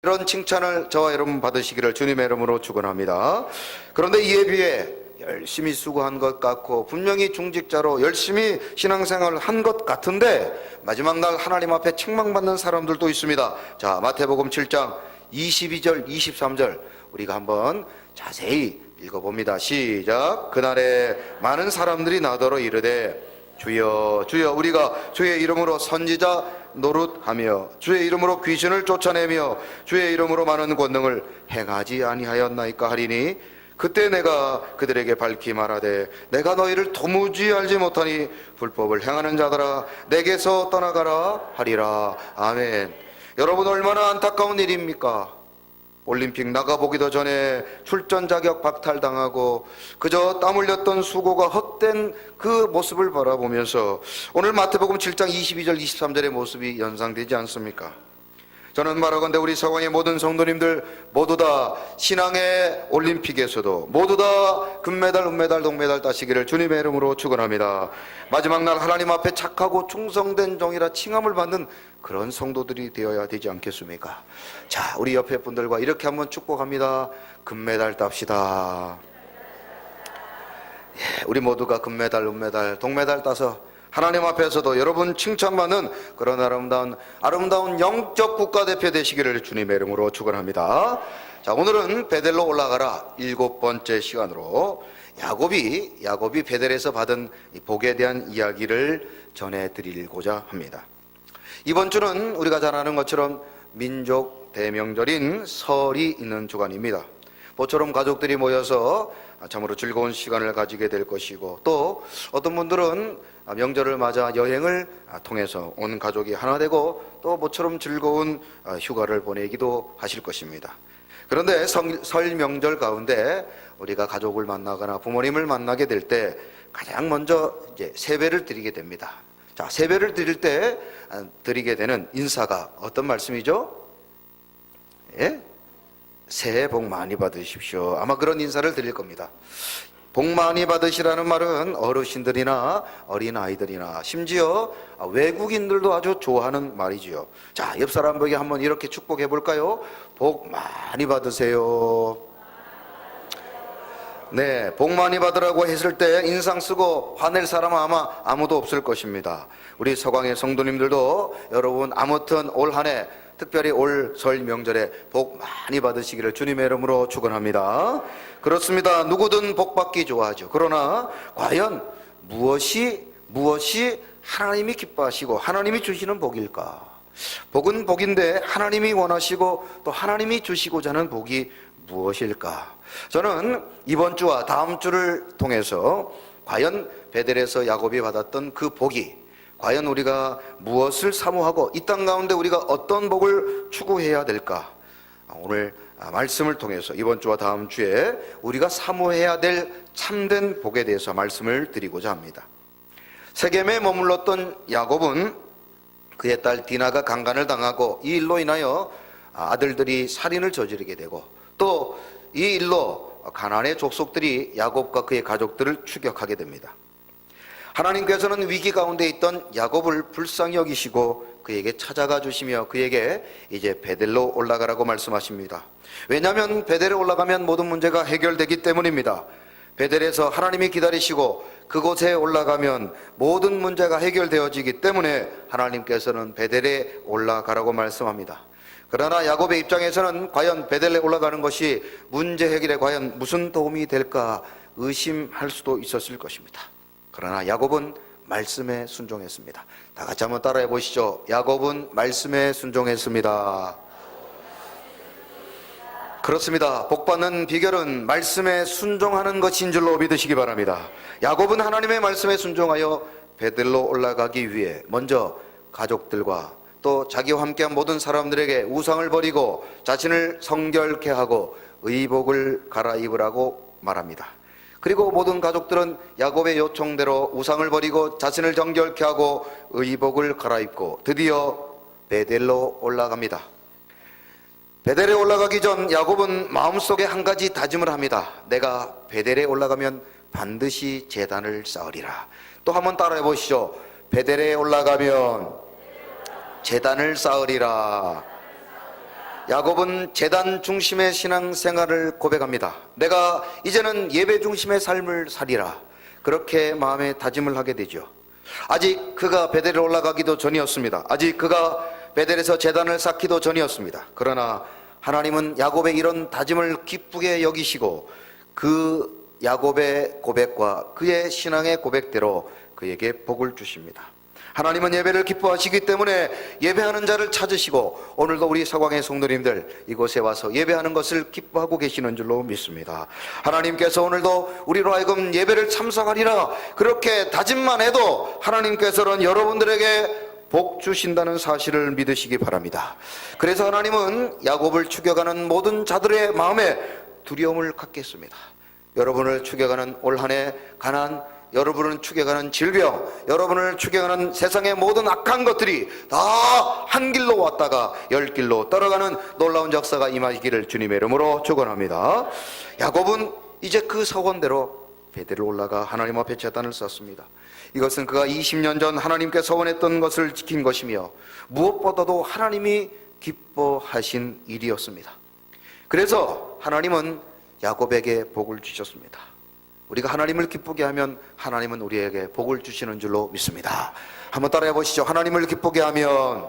이런 칭찬을 저와 여러분 받으시기를 주님의 이름으로 축원합니다. 그런데 이에 비해 열심히 수고한 것 같고 분명히 중직자로 열심히 신앙생활을 한 것 같은데 마지막 날 하나님 앞에 책망받는 사람들도 있습니다. 자, 마태복음 7장 22절 23절 우리가 한번 자세히 읽어봅니다. 시작. 그날에 많은 사람들이 나더러 이르되 주여 주여 우리가 주의 이름으로 선지자 노릇하며 주의 이름으로 귀신을 쫓아내며 주의 이름으로 많은 권능을 행하지 아니하였나이까 하리니 그때 내가 그들에게 밝히 말하되 내가 너희를 도무지 알지 못하니 불법을 행하는 자들아 내게서 떠나가라 하리라. 아멘. 여러분, 얼마나 안타까운 일입니까? 올림픽 나가보기도 전에 출전 자격 박탈당하고 그저 땀 흘렸던 수고가 헛된 그 모습을 바라보면서 오늘 마태복음 7장 22절 23절의 모습이 연상되지 않습니까? 저는 말하건대 우리 서강의 모든 성도님들 모두 다 신앙의 올림픽에서도 모두 다 금메달, 은메달, 동메달 따시기를 주님의 이름으로 축원합니다. 마지막 날 하나님 앞에 착하고 충성된 종이라 칭함을 받는 그런 성도들이 되어야 되지 않겠습니까? 자, 우리 옆에 분들과 이렇게 한번 축복합니다. 금메달 땁시다. 예, 우리 모두가 금메달, 은메달, 동메달 따서 하나님 앞에서도 여러분 칭찬받는 그런 아름다운 영적 국가대표 되시기를 주님의 이름으로 축원합니다. 자, 오늘은 베델로 올라가라 7번째 시간으로 야곱이 베델에서 받은 복에 대한 이야기를 전해드리고자 합니다. 이번 주는 우리가 잘 아는 것처럼 민족 대명절인 설이 있는 주간입니다. 모처럼 가족들이 모여서 참으로 즐거운 시간을 가지게 될 것이고 또 어떤 분들은 명절을 맞아 여행을 통해서 온 가족이 하나 되고 또 모처럼 즐거운 휴가를 보내기도 하실 것입니다. 그런데 설 명절 가운데 우리가 가족을 만나거나 부모님을 만나게 될 때 가장 먼저 이제 세배를 드리게 됩니다. 자, 세배를 드릴 때 드리게 되는 인사가 어떤 말씀이죠? 예? 새해 복 많이 받으십시오. 아마 그런 인사를 드릴 겁니다. 복 많이 받으시라는 말은 어르신들이나 어린아이들이나 심지어 외국인들도 아주 좋아하는 말이지요. 자, 옆 사람에게 한번 이렇게 축복해 볼까요? 복 많이 받으세요. 네, 복 많이 받으라고 했을 때 인상 쓰고 화낼 사람은 아마 아무도 없을 것입니다. 우리 서강의 성도님들도 여러분 아무튼 올 한 해 특별히 올 설 명절에 복 많이 받으시기를 주님의 이름으로 축원합니다. 그렇습니다. 누구든 복 받기 좋아하죠. 그러나 과연 무엇이 하나님이 기뻐하시고 하나님이 주시는 복일까? 복은 복인데 하나님이 원하시고 또 하나님이 주시고자 하는 복이 무엇일까? 저는 이번 주와 다음 주를 통해서 과연 베델에서 야곱이 받았던 그 복이 과연 우리가 무엇을 사모하고 이 땅 가운데 우리가 어떤 복을 추구해야 될까? 오늘 말씀을 통해서 이번 주와 다음 주에 우리가 사모해야 될 참된 복에 대해서 말씀을 드리고자 합니다. 세겜에 머물렀던 야곱은 그의 딸 디나가 강간을 당하고 이 일로 인하여 아들들이 살인을 저지르게 되고 또 이 일로 가나안의 족속들이 야곱과 그의 가족들을 추격하게 됩니다. 하나님께서는 위기 가운데 있던 야곱을 불쌍히 여기시고 그에게 찾아가 주시며 그에게 이제 베델로 올라가라고 말씀하십니다. 왜냐하면 베델에 올라가면 모든 문제가 해결되기 때문입니다. 베델에서 하나님이 기다리시고 그곳에 올라가면 모든 문제가 해결되어지기 때문에 하나님께서는 베델에 올라가라고 말씀합니다. 그러나 야곱의 입장에서는 과연 베델에 올라가는 것이 문제 해결에 과연 무슨 도움이 될까 의심할 수도 있었을 것입니다. 그러나 야곱은 말씀에 순종했습니다. 다 같이 한번 따라해 보시죠. 야곱은 말씀에 순종했습니다. 그렇습니다. 복받는 비결은 말씀에 순종하는 것인 줄로 믿으시기 바랍니다. 야곱은 하나님의 말씀에 순종하여 베델로 올라가기 위해 먼저 가족들과 또 자기와 함께한 모든 사람들에게 우상을 버리고 자신을 성결케 하고 의복을 갈아입으라고 말합니다. 그리고 모든 가족들은 야곱의 요청대로 우상을 버리고 자신을 정결케 하고 의복을 갈아입고 드디어 베델로 올라갑니다. 베델에 올라가기 전 야곱은 마음속에 한 가지 다짐을 합니다. 내가 베델에 올라가면 반드시 제단을 쌓으리라. 또 한번 따라해 보시죠. 베델에 올라가면 제단을 쌓으리라. 야곱은 제단 중심의 신앙생활을 고백합니다. 내가 이제는 예배 중심의 삶을 살리라, 그렇게 마음에 다짐을 하게 되죠. 아직 그가 베델에 올라가기도 전이었습니다. 아직 그가 베델에서 제단을 쌓기도 전이었습니다. 그러나 하나님은 야곱의 이런 다짐을 기쁘게 여기시고 그 야곱의 고백과 그의 신앙의 고백대로 그에게 복을 주십니다. 하나님은 예배를 기뻐하시기 때문에 예배하는 자를 찾으시고 오늘도 우리 서광의 성도님들 이곳에 와서 예배하는 것을 기뻐하고 계시는 줄로 믿습니다. 하나님께서 오늘도 우리로 하여금 예배를 참석하리라 그렇게 다짐만 해도 하나님께서는 여러분들에게 복 주신다는 사실을 믿으시기 바랍니다. 그래서 하나님은 야곱을 추격하는 모든 자들의 마음에 두려움을 갖게 했습니다. 여러분을 추격하는 올 한 해 가난, 여러분을 추격하는 질병, 여러분을 추격하는 세상의 모든 악한 것들이 다 한 길로 왔다가 열 길로 떨어가는 놀라운 역사가 임하기를 주님의 이름으로 축원합니다. 야곱은 이제 그 서원대로 베델에 올라가 하나님 앞에 제단을 쌓습니다. 이것은 그가 20년 전 하나님께 서원했던 것을 지킨 것이며 무엇보다도 하나님이 기뻐하신 일이었습니다. 그래서 하나님은 야곱에게 복을 주셨습니다. 우리가 하나님을 기쁘게 하면 하나님은 우리에게 복을 주시는 줄로 믿습니다. 한번 따라해 보시죠. 하나님을 기쁘게 하면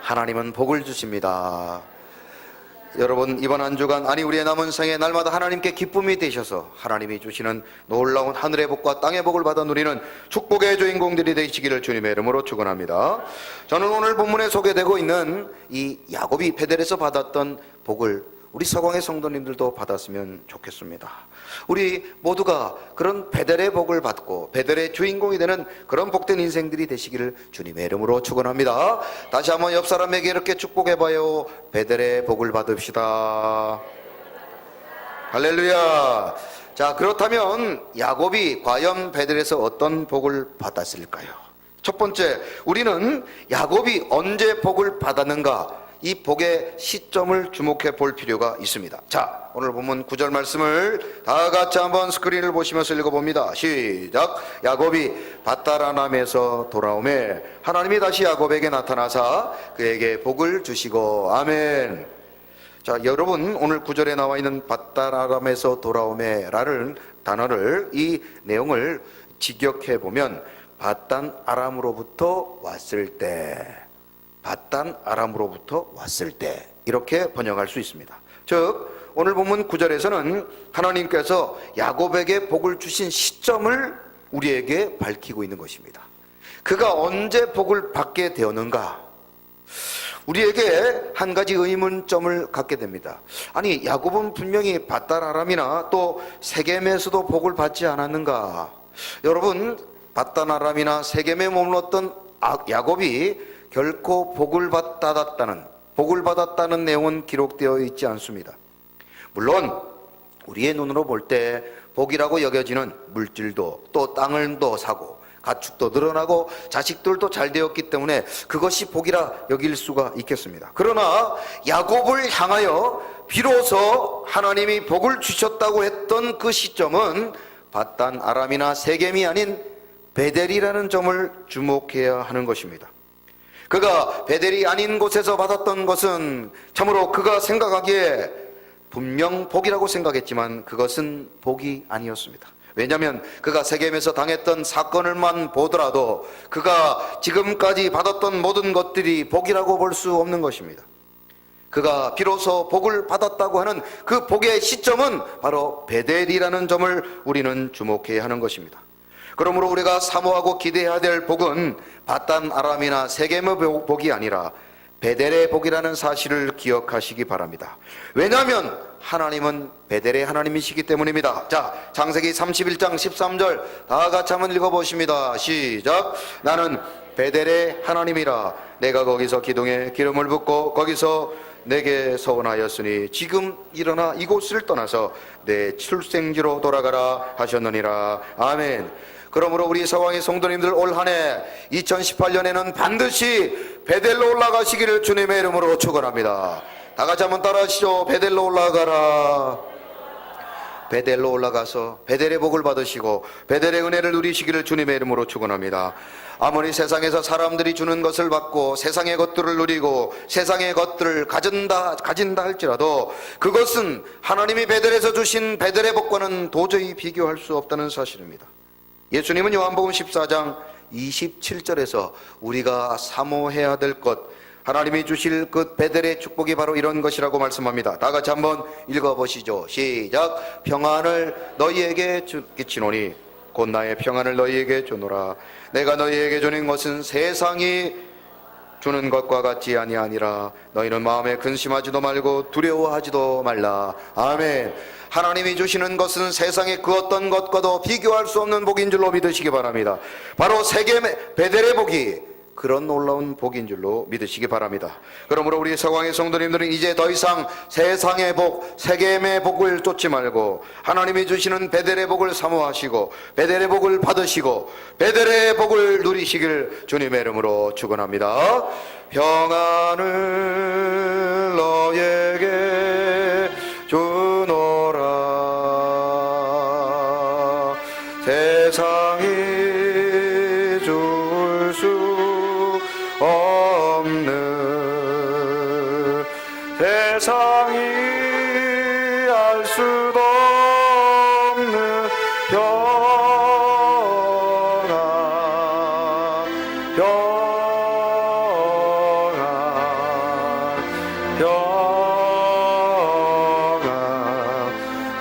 하나님은 복을 주십니다. 여러분, 이번 한 주간, 아니 우리의 남은 생에 날마다 하나님께 기쁨이 되셔서 하나님이 주시는 놀라운 하늘의 복과 땅의 복을 받아 누리는 축복의 주인공들이 되시기를 주님의 이름으로 축원합니다. 저는 오늘 본문에 소개되고 있는 이 야곱이 베델에서 받았던 복을 우리 서광의 성도님들도 받았으면 좋겠습니다. 우리 모두가 그런 베델의 복을 받고 베델의 주인공이 되는 그런 복된 인생들이 되시기를 주님의 이름으로 축원합니다. 다시 한번 옆 사람에게 이렇게 축복해봐요. 베델의 복을 받읍시다. 할렐루야. 자, 그렇다면 야곱이 과연 베델에서 어떤 복을 받았을까요? 첫 번째, 우리는 야곱이 언제 복을 받았는가, 이 복의 시점을 주목해 볼 필요가 있습니다. 자, 오늘 본문 9절 말씀을 다 같이 한번 스크린을 보시면서 읽어봅니다. 시작. 야곱이 밧다라남에서 돌아오매 하나님이 다시 야곱에게 나타나사 그에게 복을 주시고. 아멘. 자, 여러분, 오늘 9절에 나와 있는 밧다라람에서 돌아오매라는 단어를, 이 내용을 직역해 보면 밧단 아람으로부터 왔을 때, 밧단 아람으로부터 왔을 때, 이렇게 번역할 수 있습니다. 즉 오늘 본문 9절에서는 하나님께서 야곱에게 복을 주신 시점을 우리에게 밝히고 있는 것입니다. 그가 언제 복을 받게 되었는가, 우리에게 한 가지 의문점을 갖게 됩니다. 아니, 야곱은 분명히 밧단 아람이나 또 세겜에서도 복을 받지 않았는가? 여러분, 밧단 아람이나 세겜에 머물렀던 야곱이 결코 복을 받았다는 내용은 기록되어 있지 않습니다. 물론 우리의 눈으로 볼 때 복이라고 여겨지는 물질도, 또 땅을도 사고 가축도 늘어나고 자식들도 잘 되었기 때문에 그것이 복이라 여길 수가 있겠습니다. 그러나 야곱을 향하여 비로소 하나님이 복을 주셨다고 했던 그 시점은 밧단 아람이나 세겜이 아닌 베델이라는 점을 주목해야 하는 것입니다. 그가 베델이 아닌 곳에서 받았던 것은 참으로 그가 생각하기에 분명 복이라고 생각했지만 그것은 복이 아니었습니다. 왜냐하면 그가 세겜에서 당했던 사건을만 보더라도 그가 지금까지 받았던 모든 것들이 복이라고 볼 수 없는 것입니다. 그가 비로소 복을 받았다고 하는 그 복의 시점은 바로 베델이라는 점을 우리는 주목해야 하는 것입니다. 그러므로 우리가 사모하고 기대해야 될 복은 밧단 아람이나 세겜의 복이 아니라 베델의 복이라는 사실을 기억하시기 바랍니다. 왜냐하면 하나님은 베델의 하나님이시기 때문입니다. 자, 창세기 31장 13절 다 같이 한번 읽어보십니다. 시작. 나는 베델의 하나님이라. 내가 거기서 기둥에 기름을 붓고 거기서 내게 서원하였으니 지금 일어나 이곳을 떠나서 내 출생지로 돌아가라 하셨느니라. 아멘. 그러므로 우리 서광의 성도님들 올 한 해 2018년에는 반드시 베델로 올라가시기를 주님의 이름으로 축원합니다. 다 같이 한번 따라하시죠. 베델로 올라가라. 베델로 올라가서 베델의 복을 받으시고 베델의 은혜를 누리시기를 주님의 이름으로 축원합니다. 아무리 세상에서 사람들이 주는 것을 받고 세상의 것들을 누리고 세상의 것들을 가진다 할지라도 그것은 하나님이 베델에서 주신 베델의 복과는 도저히 비교할 수 없다는 사실입니다. 예수님은 요한복음 14장 27절에서 우리가 사모해야 될 것, 하나님이 주실 그 베델의 축복이 바로 이런 것이라고 말씀합니다. 다 같이 한번 읽어보시죠. 시작. 평안을 너희에게 끼치노니 곧 나의 평안을 너희에게 주노라. 내가 너희에게 주는 것은 세상이 주는 것과 같지 아니하니라. 너희는 마음에 근심하지도 말고 두려워하지도 말라. 아멘. 하나님이 주시는 것은 세상의 그 어떤 것과도 비교할 수 없는 복인 줄로 믿으시기 바랍니다. 바로 세계 베델의 복이 그런 놀라운 복인 줄로 믿으시기 바랍니다. 그러므로 우리 서광의 성도님들은 이제 더 이상 세상의 복, 세겜의 복을 쫓지 말고 하나님이 주시는 베델의 복을 사모하시고 베델의 복을 받으시고 베델의 복을 누리시길 주님의 이름으로 축원합니다. 평안을 너에게 주노라. 세상이 줄 수 없는, 세상이 알 수도 없는 평안,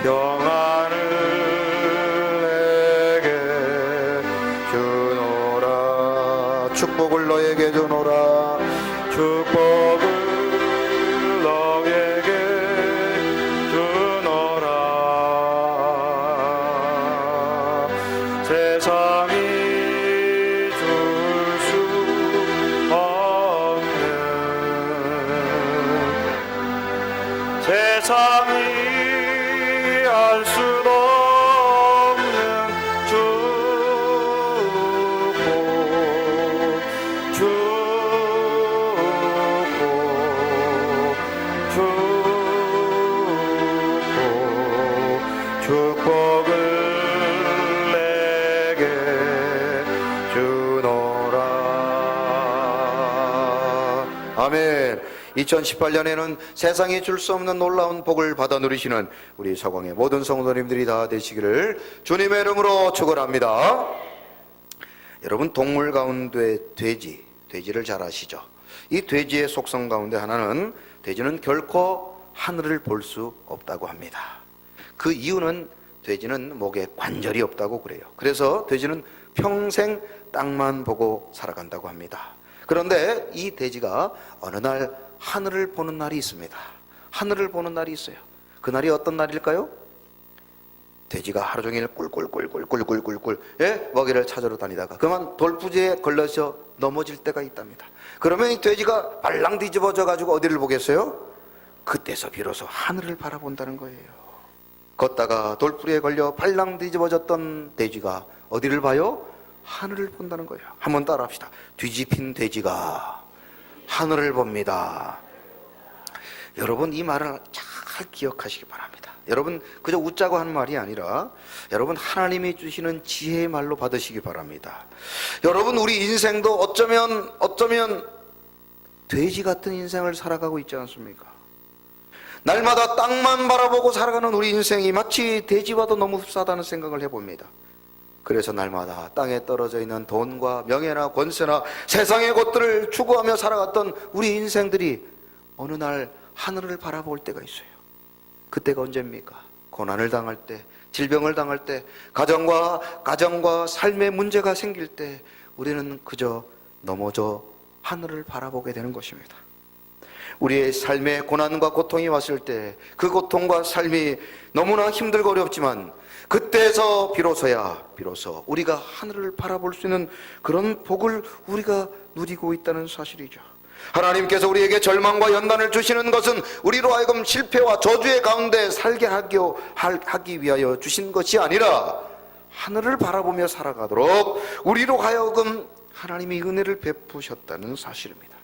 평안을 내게 주노라. 축복을 너에게 주노라. 축복을 너에게 주노라. 세상이 줄 수 없는, 세상이 알 수도 없는 축복을 내게 주노라. 아멘. 2018년에는 세상이 줄 수 없는 놀라운 복을 받아 누리시는 우리 서광의 모든 성도님들이 다 되시기를 주님의 이름으로 축원합니다. 여러분, 동물 가운데 돼지를 잘 아시죠? 이 돼지의 속성 가운데 하나는, 돼지는 결코 하늘을 볼 수 없다고 합니다. 그 이유는 돼지는 목에 관절이 없다고 그래요. 그래서 돼지는 평생 땅만 보고 살아간다고 합니다. 그런데 이 돼지가 어느 날 하늘을 보는 날이 있습니다. 하늘을 보는 날이 있어요. 그 날이 어떤 날일까요? 돼지가 하루 종일 꿀꿀꿀꿀꿀꿀꿀꿀 먹이를 찾으러 다니다가 그만 돌부지에 걸려서 넘어질 때가 있답니다. 그러면 이 돼지가 발랑 뒤집어져 가지고 어디를 보겠어요? 그때서 비로소 하늘을 바라본다는 거예요. 걷다가 돌부리에 걸려 발랑 뒤집어졌던 돼지가 어디를 봐요? 하늘을 본다는 거예요. 한번 따라합시다. 뒤집힌 돼지가 하늘을 봅니다. 여러분, 이 말을 잘 기억하시기 바랍니다. 여러분, 그저 웃자고 하는 말이 아니라 여러분, 하나님이 주시는 지혜의 말로 받으시기 바랍니다. 여러분, 우리 인생도 어쩌면 돼지 같은 인생을 살아가고 있지 않습니까? 날마다 땅만 바라보고 살아가는 우리 인생이 마치 돼지와도 너무 흡사하다는 생각을 해봅니다. 그래서 날마다 땅에 떨어져 있는 돈과 명예나 권세나 세상의 것들을 추구하며 살아갔던 우리 인생들이 어느 날 하늘을 바라볼 때가 있어요. 그때가 언제입니까? 고난을 당할 때, 질병을 당할 때, 가정과 삶의 문제가 생길 때 우리는 그저 넘어져 하늘을 바라보게 되는 것입니다. 우리의 삶에 고난과 고통이 왔을 때 그 고통과 삶이 너무나 힘들고 어렵지만 그때에서 비로소 우리가 하늘을 바라볼 수 있는 그런 복을 우리가 누리고 있다는 사실이죠. 하나님께서 우리에게 절망과 연단을 주시는 것은 우리로 하여금 실패와 저주의 가운데 살게 하기 위하여 주신 것이 아니라 하늘을 바라보며 살아가도록 우리로 하여금 하나님이 은혜를 베푸셨다는 사실입니다.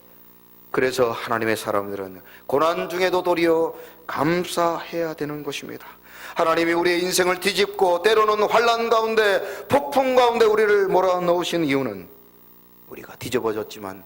그래서 하나님의 사람들은 고난 중에도 도리어 감사해야 되는 것입니다. 하나님이 우리의 인생을 뒤집고 때로는 환난 가운데, 폭풍 가운데 우리를 몰아넣으신 이유는 우리가 뒤집어졌지만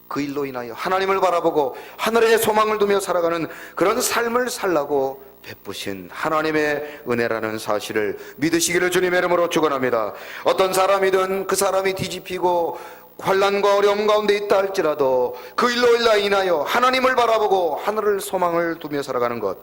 그 일로 인하여 하나님을 바라보고 하늘의 소망을 두며 살아가는 그런 삶을 살라고 베푸신 하나님의 은혜라는 사실을 믿으시기를 주님의 이름으로 축원합니다. 어떤 사람이든 그 사람이 뒤집히고 환난과 어려움 가운데 있다 할지라도 그 일로 인하여 하나님을 바라보고 하늘을 소망을 두며 살아가는 것,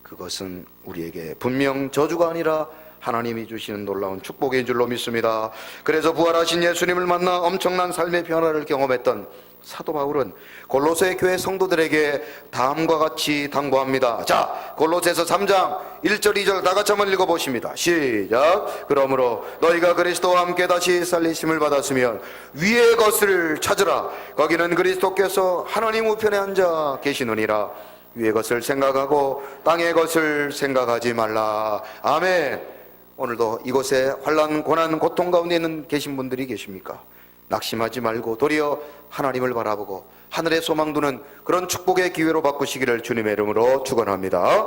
그것은 우리에게 분명 저주가 아니라 하나님이 주시는 놀라운 축복인 줄로 믿습니다. 그래서 부활하신 예수님을 만나 엄청난 삶의 변화를 경험했던 사도 바울은 골로새 교회 성도들에게 다음과 같이 당부합니다. 자, 골로새서 3장 1절 2절 다 같이 한번 읽어보십니다. 시작. 그러므로 너희가 그리스도와 함께 다시 살리심을 받았으면 위의 것을 찾으라. 거기는 그리스도께서 하나님 우편에 앉아 계시느니라. 위의 것을 생각하고 땅의 것을 생각하지 말라. 아멘. 오늘도 이곳에 환난, 고난, 고통 가운데 있는 계신 분들이 계십니까? 낙심하지 말고 도리어 하나님을 바라보고 하늘의 소망 두는 그런 축복의 기회로 바꾸시기를 주님의 이름으로 축원합니다.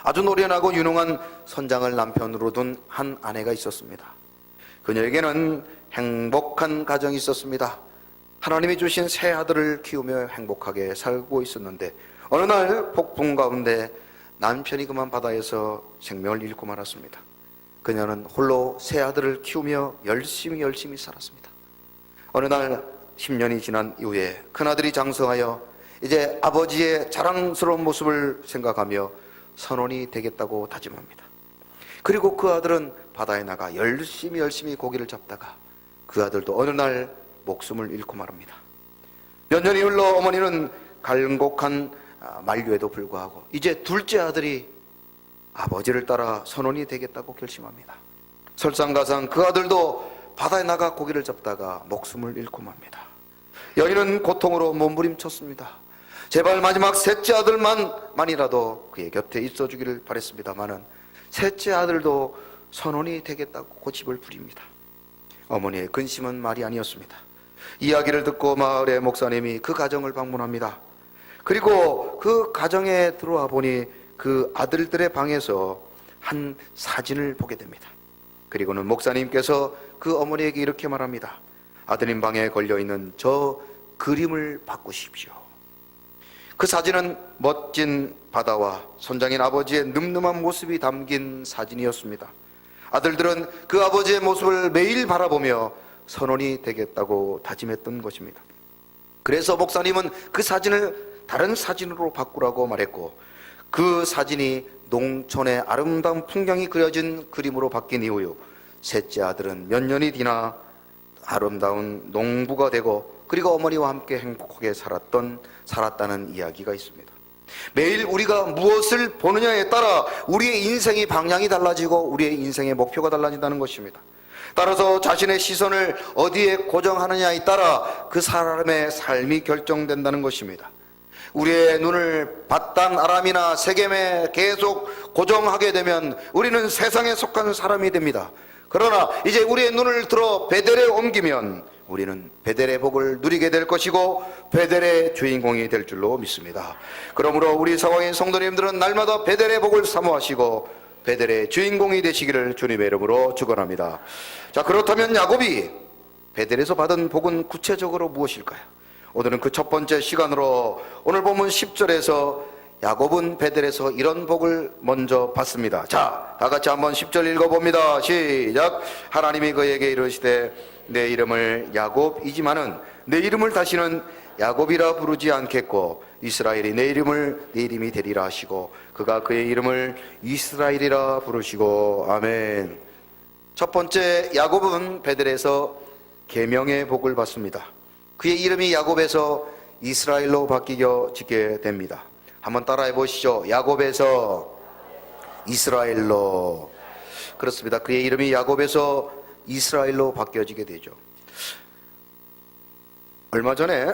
아주 노련하고 유능한 선장을 남편으로 둔 한 아내가 있었습니다. 그녀에게는 행복한 가정이 있었습니다. 하나님이 주신 새 아들을 키우며 행복하게 살고 있었는데 어느 날 폭풍 가운데 남편이 그만 바다에서 생명을 잃고 말았습니다. 그녀는 홀로 새 아들을 키우며 열심히 살았습니다. 어느 날 10년이 지난 이후에 큰아들이 장성하여 이제 아버지의 자랑스러운 모습을 생각하며 선원이 되겠다고 다짐합니다. 그리고 그 아들은 바다에 나가 열심히 고기를 잡다가 그 아들도 어느 날 목숨을 잃고 말합니다. 몇 년이 흘러 어머니는 갈곡한 만류에도 불구하고 이제 둘째 아들이 아버지를 따라 선원이 되겠다고 결심합니다. 설상가상 그 아들도 바다에 나가 고기를 잡다가 목숨을 잃고 맙니다. 여인은 고통으로 몸부림쳤습니다. 제발 마지막 셋째 아들만이라도 그의 곁에 있어주기를 바랬습니다마는 셋째 아들도 선원이 되겠다고 고집을 부립니다. 어머니의 근심은 말이 아니었습니다. 이야기를 듣고 마을의 목사님이 그 가정을 방문합니다. 그리고 그 가정에 들어와 보니 그 아들들의 방에서 한 사진을 보게 됩니다. 그리고는 목사님께서 그 어머니에게 이렇게 말합니다. 아드님 방에 걸려있는 저 그림을 바꾸십시오. 그 사진은 멋진 바다와 선장인 아버지의 늠름한 모습이 담긴 사진이었습니다. 아들들은 그 아버지의 모습을 매일 바라보며 선원이 되겠다고 다짐했던 것입니다. 그래서 목사님은 그 사진을 다른 사진으로 바꾸라고 말했고 그 사진이 농촌의 아름다운 풍경이 그려진 그림으로 바뀐 이후 셋째 아들은 몇 년이 지나 아름다운 농부가 되고 그리고 어머니와 함께 행복하게 살았다는 이야기가 있습니다. 매일 우리가 무엇을 보느냐에 따라 우리의 인생의 방향이 달라지고 우리의 인생의 목표가 달라진다는 것입니다. 따라서 자신의 시선을 어디에 고정하느냐에 따라 그 사람의 삶이 결정된다는 것입니다. 우리의 눈을 바단 아람이나 세겜에 계속 고정하게 되면 우리는 세상에 속한 사람이 됩니다. 그러나 이제 우리의 눈을 들어 베델에 옮기면 우리는 베델의 복을 누리게 될 것이고 베델의 주인공이 될 줄로 믿습니다. 그러므로 우리 사랑하는 성도님들은 날마다 베델의 복을 사모하시고 베델의 주인공이 되시기를 주님의 이름으로 축원합니다. 자, 그렇다면 야곱이 베델에서 받은 복은 구체적으로 무엇일까요? 오늘은 그 첫 번째 시간으로 오늘 보면 10절에서 야곱은 베델에서 이런 복을 먼저 받습니다. 자, 다 같이 한번 10절 읽어봅니다. 시작. 하나님이 그에게 이르시되 내 이름을 야곱이지만은 내 이름을 다시는 야곱이라 부르지 않겠고 이스라엘이 내 이름이 되리라 하시고 그가 그의 이름을 이스라엘이라 부르시고 아멘. 첫 번째, 야곱은 베델에서 계명의 복을 받습니다. 그의 이름이 야곱에서 이스라엘로 바뀌게 됩니다. 한번 따라해 보시죠. 야곱에서 이스라엘로. 그렇습니다. 그의 이름이 야곱에서 이스라엘로 바뀌어지게 되죠. 얼마 전에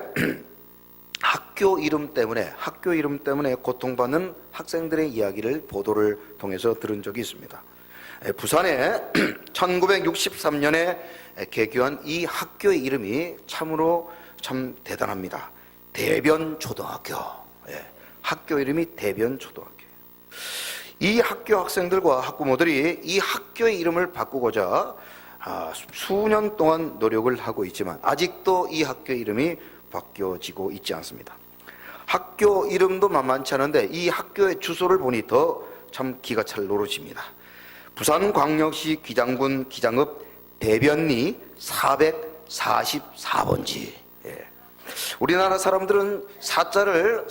학교 이름 때문에 고통받는 학생들의 이야기를 보도를 통해서 들은 적이 있습니다. 부산에 1963년에 개교한 이 학교의 이름이 참으로 참 대단합니다. 대변초등학교. 학교 이름이 대변초등학교. 이 학교 학생들과 학부모들이 이 학교의 이름을 바꾸고자 수년 동안 노력을 하고 있지만 아직도 이 학교의 이름이 바뀌어지고 있지 않습니다. 학교 이름도 만만치 않은데 이 학교의 주소를 보니 더 참 기가 찰 노릇입니다. 부산광역시 기장군 기장읍 대변리 444번지. 우리나라 사람들은 사자를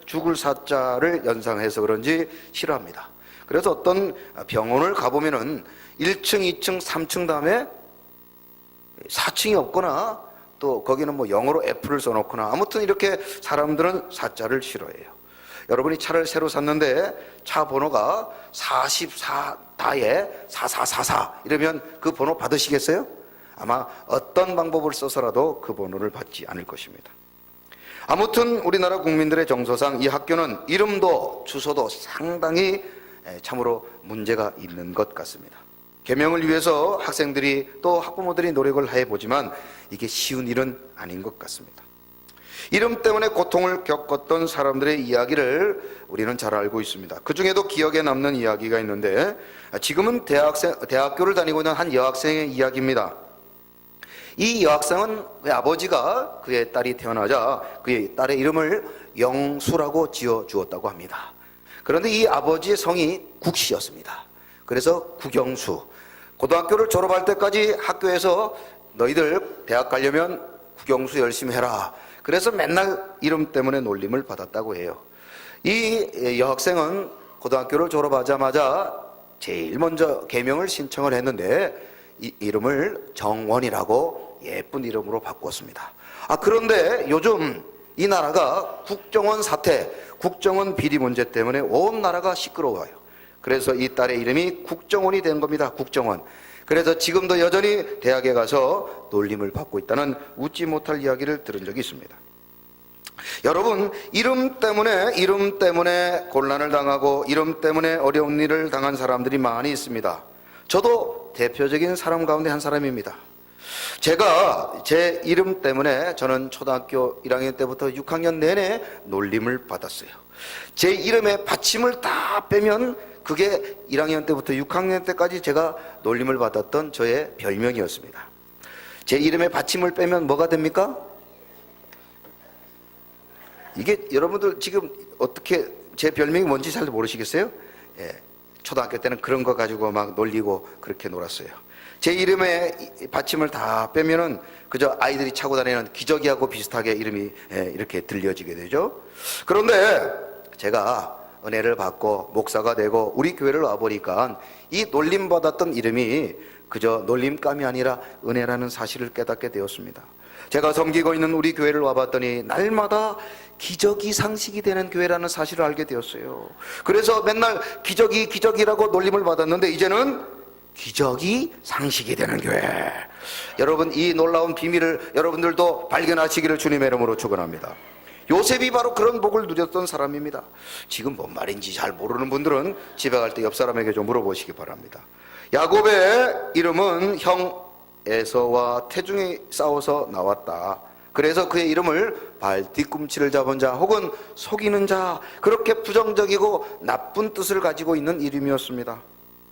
죽을 사자를 연상해서 그런지 싫어합니다. 그래서 어떤 병원을 가보면은 1층, 2층, 3층 다음에 4층이 없거나 또 거기는 뭐 영어로 F를 써놓거나 아무튼 이렇게 사람들은 사자를 싫어해요. 여러분이 차를 새로 샀는데 차 번호가 44다에 4444 이러면 그 번호 받으시겠어요? 아마 어떤 방법을 써서라도 그 번호를 받지 않을 것입니다. 아무튼 우리나라 국민들의 정서상 이 학교는 이름도 주소도 상당히 참으로 문제가 있는 것 같습니다. 개명을 위해서 학생들이 또 학부모들이 노력을 해보지만 이게 쉬운 일은 아닌 것 같습니다. 이름 때문에 고통을 겪었던 사람들의 이야기를 우리는 잘 알고 있습니다. 그 중에도 기억에 남는 이야기가 있는데 지금은 대학교를 다니고 있는 한 여학생의 이야기입니다. 이 여학생은 그의 아버지가 그의 딸이 태어나자 그의 딸의 이름을 영수라고 지어 주었다고 합니다. 그런데 이 아버지의 성이 국씨였습니다. 그래서 국영수. 고등학교를 졸업할 때까지 학교에서 너희들 대학 가려면 국영수 열심히 해라. 그래서 맨날 이름 때문에 놀림을 받았다고 해요. 이 여학생은 고등학교를 졸업하자마자 제일 먼저 개명을 신청을 했는데 이 이름을 정원이라고 예쁜 이름으로 바꿨습니다. 그런데 요즘 이 나라가 국정원 사태, 국정원 비리 문제 때문에 온 나라가 시끄러워요. 그래서 이 딸의 이름이 국정원이 된 겁니다. 국정원. 그래서 지금도 여전히 대학에 가서 놀림을 받고 있다는 웃지 못할 이야기를 들은 적이 있습니다. 여러분, 이름 때문에 곤란을 당하고 이름 때문에 어려운 일을 당한 사람들이 많이 있습니다. 저도 대표적인 사람 가운데 한 사람입니다. 제가 제 이름 때문에 저는 초등학교 1학년 때부터 6학년 내내 놀림을 받았어요. 제 이름에 받침을 다 빼면 그게 1학년 때부터 6학년 때까지 제가 놀림을 받았던 저의 별명이었습니다. 제 이름에 받침을 빼면 뭐가 됩니까? 이게 여러분들 지금 어떻게 제 별명이 뭔지 잘 모르시겠어요? 초등학교 때는 그런 거 가지고 막 놀리고 그렇게 놀았어요. 제 이름에 받침을 다 빼면은 그저 아이들이 차고 다니는 기저귀하고 비슷하게 이름이 이렇게 들려지게 되죠. 그런데 제가 은혜를 받고 목사가 되고 우리 교회를 와보니까 이 놀림받았던 이름이 그저 놀림감이 아니라 은혜라는 사실을 깨닫게 되었습니다. 제가 섬기고 있는 우리 교회를 와봤더니 날마다 기저귀 상식이 되는 교회라는 사실을 알게 되었어요. 그래서 맨날 기저귀라고 놀림을 받았는데 이제는 기저귀 상식이 되는 교회. 여러분, 이 놀라운 비밀을 여러분들도 발견하시기를 주님의 이름으로 축원합니다. 요셉이 바로 그런 복을 누렸던 사람입니다. 지금 뭔 말인지 잘 모르는 분들은 집에 갈 때 옆 사람에게 좀 물어보시기 바랍니다. 야곱의 이름은 형 에서와 태중이 싸워서 나왔다. 그래서 그의 이름을 발 뒤꿈치를 잡은 자 혹은 속이는 자, 그렇게 부정적이고 나쁜 뜻을 가지고 있는 이름이었습니다.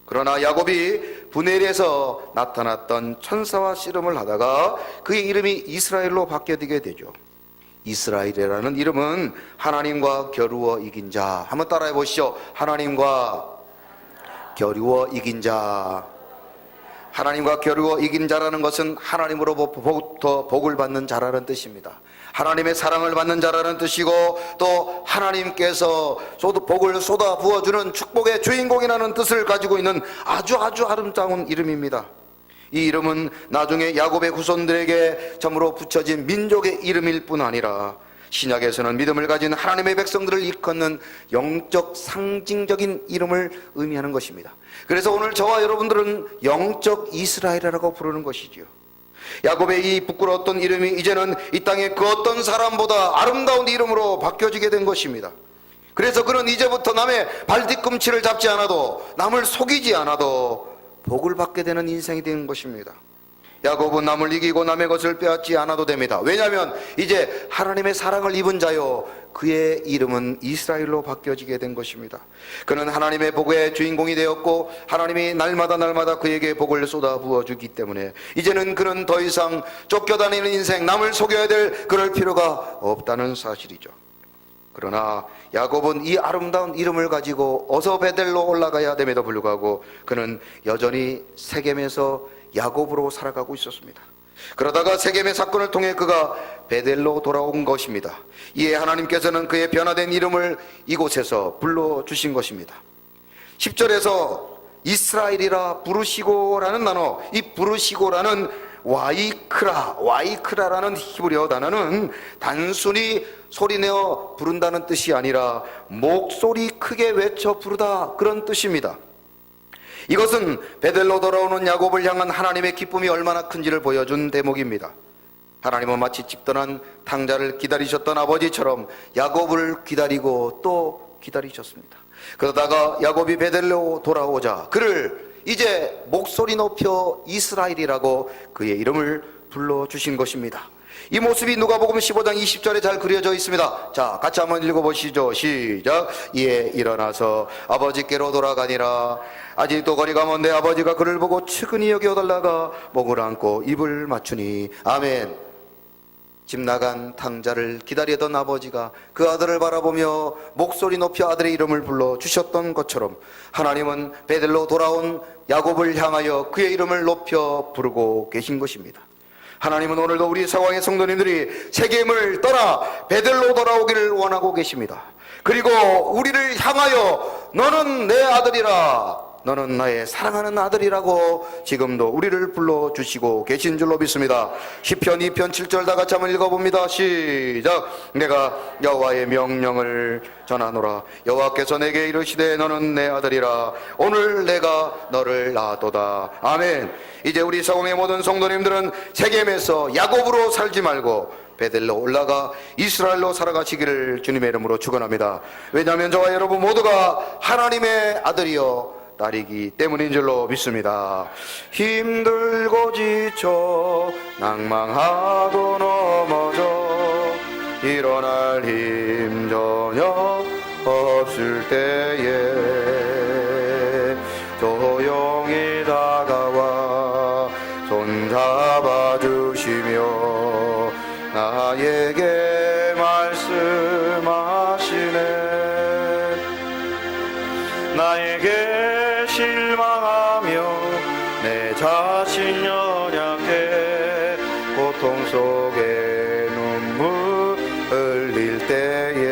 그러나 야곱이 분엘에서 나타났던 천사와 씨름을 하다가 그의 이름이 이스라엘로 바뀌게 되죠. 이스라엘이라는 이름은 하나님과 겨루어 이긴 자. 한번 따라해 보시죠. 하나님과 겨루어 이긴 자. 하나님과 겨루어 이긴 자라는 것은 하나님으로부터 복을 받는 자라는 뜻입니다. 하나님의 사랑을 받는 자라는 뜻이고 또 하나님께서 복을 쏟아 부어주는 축복의 주인공이라는 뜻을 가지고 있는 아주 아름다운 이름입니다. 이 이름은 나중에 야곱의 후손들에게 점으로 붙여진 민족의 이름일 뿐 아니라 신약에서는 믿음을 가진 하나님의 백성들을 일컫는 영적 상징적인 이름을 의미하는 것입니다. 그래서 오늘 저와 여러분들은 영적 이스라엘이라고 부르는 것이지요. 야곱의 이 부끄러웠던 이름이 이제는 이 땅의 그 어떤 사람보다 아름다운 이름으로 바뀌어지게 된 것입니다. 그래서 그는 이제부터 남의 발뒤꿈치를 잡지 않아도 남을 속이지 않아도 복을 받게 되는 인생이 되는 것입니다. 야곱은 남을 이기고 남의 것을 빼앗지 않아도 됩니다. 왜냐하면 이제 하나님의 사랑을 입은 자요, 그의 이름은 이스라엘로 바뀌어지게 된 것입니다. 그는 하나님의 복의 주인공이 되었고 하나님이 날마다 그에게 복을 쏟아 부어주기 때문에 이제는 그는 더 이상 쫓겨다니는 인생, 남을 속여야 될 그럴 필요가 없다는 사실이죠. 그러나 야곱은 이 아름다운 이름을 가지고 어서 베델로 올라가야 됨에도 불구하고 그는 여전히 세겜에서 야곱으로 살아가고 있었습니다. 그러다가 세겜의 사건을 통해 그가 베델로 돌아온 것입니다. 이에 하나님께서는 그의 변화된 이름을 이곳에서 불러주신 것입니다. 10절에서 이스라엘이라 부르시고라는 단어, 이 부르시고라는 와이크라라는 히브리어 단어는 단순히 소리내어 부른다는 뜻이 아니라 목소리 크게 외쳐 부르다, 그런 뜻입니다. 이것은 베델로 돌아오는 야곱을 향한 하나님의 기쁨이 얼마나 큰지를 보여준 대목입니다. 하나님은 마치 집 떠난 탕자를 기다리셨던 아버지처럼 야곱을 기다리고 또 기다리셨습니다. 그러다가 야곱이 베델로 돌아오자 그를 이제 목소리 높여 이스라엘이라고 그의 이름을 불러주신 것입니다. 이 모습이 누가복음 15장 20절에 잘 그려져 있습니다. 자, 같이 한번 읽어보시죠. 시작. 이에 일어나서 아버지께로 돌아가니라. 아직도 거리가 먼데 아버지가 그를 보고 측은히 여겨달라가 목을 안고 입을 맞추니. 아멘. 집 나간 탕자를 기다리던 아버지가 그 아들을 바라보며 목소리 높여 아들의 이름을 불러주셨던 것처럼 하나님은 베델로 돌아온 야곱을 향하여 그의 이름을 높여 부르고 계신 것입니다. 하나님은 오늘도 우리 사광의 성도님들이 세겜을 떠나 베델로 돌아오기를 원하고 계십니다. 그리고 우리를 향하여 너는 내 아들이라, 너는 나의 사랑하는 아들이라고 지금도 우리를 불러주시고 계신 줄로 믿습니다. 시편 2편 7절 다 같이 한번 읽어봅니다. 시작. 내가 여호와의 명령을 전하노라. 여호와께서 내게 이르시되 너는 내 아들이라. 오늘 내가 너를 낳았도다. 아멘. 이제 우리 사공의 모든 성도님들은 세겜에서 야곱으로 살지 말고 베델로 올라가 이스라엘로 살아가시기를 주님의 이름으로 축원합니다. 왜냐하면 저와 여러분 모두가 하나님의 아들이요 딸이기 때문인 줄로 믿습니다. 힘들고 지쳐 낭망하고 넘어져 일어날 힘 전혀 없을 때에 조용히 다가와 손잡아 주시며 나에게 말씀하시네. 나에게 실망하며 내 자신 연약해 고통 속에 눈물 흘릴 때에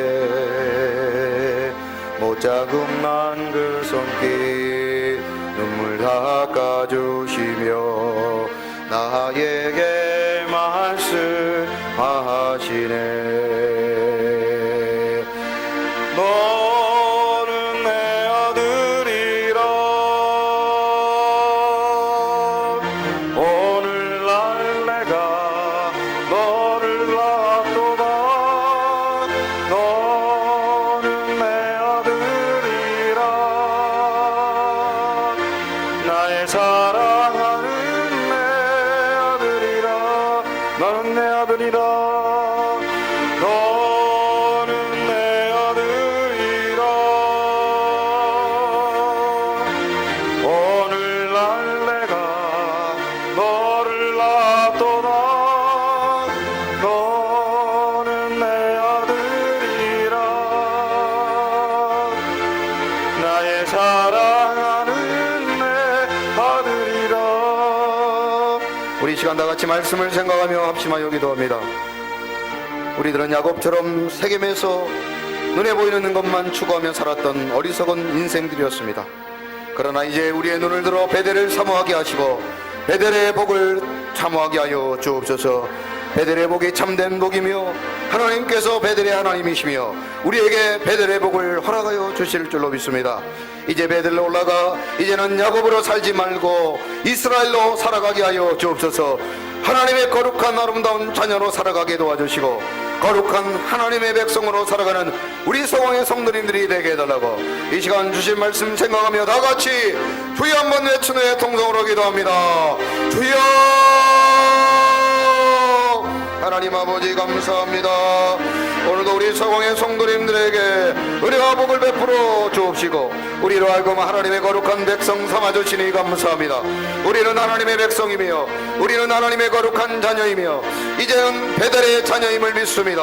못자국 난 그 손길 눈물 닦아주시며 나에게 말씀하시네. 너는 내 아들이라. 오늘날 내가 너를 낳았도다. 너는 내 아들이라. 나의 사랑하는 내 아들이라. 너는 내 아들이라. 너는 내 아들이라. 오늘날 내가 너를 낳았도다. 너는 내 아들이라. 나의 사랑하는 내 아들이라. 우리 시간 다 같이 말씀을 생각하며 합심하여 기도합니다. 우리들은 야곱처럼 세겜에서 눈에 보이는 것만 추구하며 살았던 어리석은 인생들이었습니다. 그러나 이제 우리의 눈을 들어 베델을 사모하게 하시고 베델의 복을 사모하게 하여 주옵소서. 베델의 복이 참된 복이며 하나님께서 베델의 하나님이시며 우리에게 베델의 복을 허락하여 주실 줄로 믿습니다. 이제 베델로 올라가 이제는 야곱으로 살지 말고 이스라엘로 살아가게 하여 주옵소서. 하나님의 거룩한 아름다운 자녀로 살아가게 도와주시고 거룩한 하나님의 백성으로 살아가는 우리 서강의 성도님들이 되게 해달라고 이 시간 주신 말씀 생각하며 다 같이 주여 한번 외친 후에 통성으로 기도합니다. 주여. 하나님 아버지 감사합니다. 오늘도 우리 서강의 성도님들에게 은혜와 복을 베풀어 주옵시고 우리로 하여금 하나님의 거룩한 백성 삼아주시니 감사합니다. 우리는 하나님의 백성이며 우리는 하나님의 거룩한 자녀이며 이제는 베델의 자녀임을 믿습니다.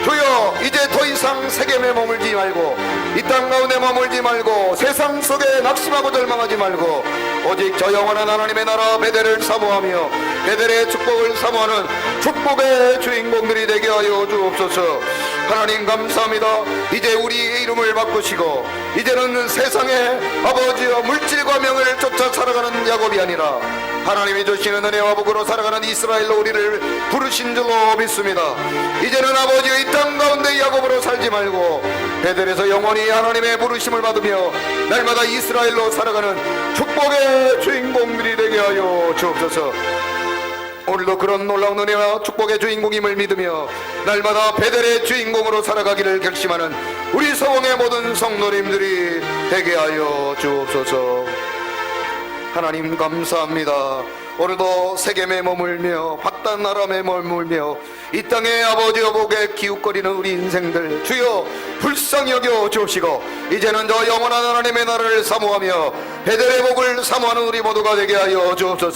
주여 이제 더 이상 세겜에 머물지 말고 이 땅 가운데 머물지 말고 세상 속에 낙심하고 절망하지 말고 오직 저 영원한 하나님의 나라 베델을 사모하며 베델의 축복을 사모하는 축복의 주인공들이 되게 하여 주옵소서. 하나님 감사합니다. 이제 우리의 이름을 바꾸시고 이제는 세상의 아버지와 물질과 명을 쫓아 살아가는 야곱이 아니라 하나님이 주시는 은혜와 복으로 살아가는 이스라엘로 우리를 부르신 줄로 믿습니다. 이제는 아버지의 이 땅 가운데 야곱으로 살지 말고 베델에서 영원히 하나님의 부르심을 받으며 날마다 이스라엘로 살아가는 축복의 주인공들이 되게 하여 주옵소서. 오늘도 그런 놀라운 은혜와 축복의 주인공임을 믿으며 날마다 베델의 주인공으로 살아가기를 결심하는 우리 서원의 모든 성도님들이 되게 하여 주옵소서. 하나님 감사합니다. 오늘도 세겜에 머물며 바단 아람에 머물며 이 땅의 아버지의 복에 기웃거리는 우리 인생들 주여 불쌍히 여겨 주옵시고 이제는 저 영원한 하나님의 나라를 사모하며 베델의 복을 사모하는 우리 모두가 되게 하여 주옵소서.